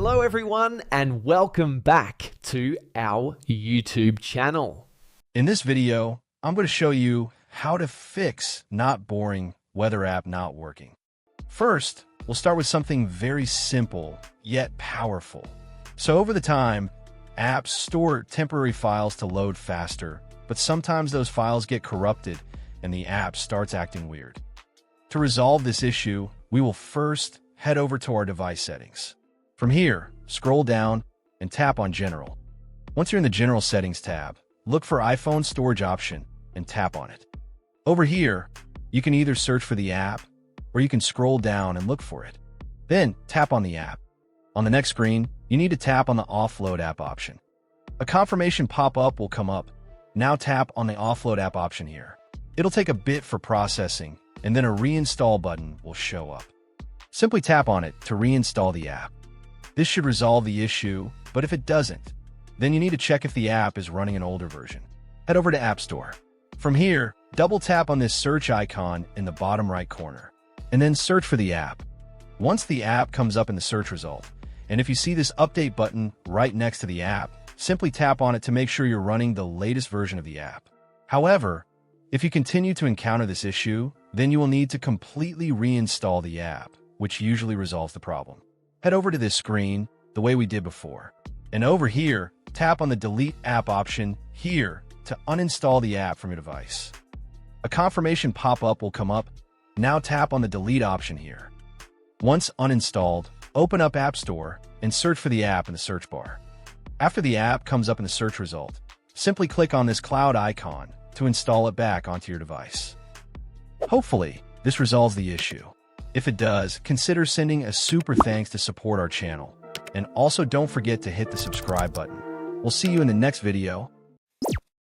Hello everyone and welcome back to our YouTube channel. In this video, I'm going to show you how to fix not boring weather app not working. First, we'll start with something very simple yet powerful. So over the time, apps store temporary files to load faster, but sometimes those files get corrupted and the app starts acting weird. To resolve this issue, we will first head over to our device settings. From here, scroll down and tap on General. Once you're in the General Settings tab, look for iPhone Storage option and tap on it. Over here, you can either search for the app or you can scroll down and look for it. Then tap on the app. On the next screen, you need to tap on the Offload app option. A confirmation pop-up will come up. Now tap on the Offload app option here. It'll take a bit for processing, and then a reinstall button will show up. Simply tap on it to reinstall the app. This should resolve the issue, but if it doesn't, then you need to check if the app is running an older version. Head over to App Store. From here, double tap on this search icon in the bottom right corner, and then search for the app. Once the app comes up in the search result, and if you see this update button right next to the app, simply tap on it to make sure you're running the latest version of the app. However, if you continue to encounter this issue, then you will need to completely reinstall the app, which usually resolves the problem. Head over to this screen the way we did before. And over here, tap on the Delete App option here to uninstall the app from your device. A confirmation pop-up will come up. Now tap on the Delete option here. Once uninstalled, open up App Store and search for the app in the search bar. After the app comes up in the search result, simply click on this cloud icon to install it back onto your device. Hopefully, this resolves the issue. If it does, consider sending a super thanks to support our channel. And also don't forget to hit the subscribe button. We'll see you in the next video.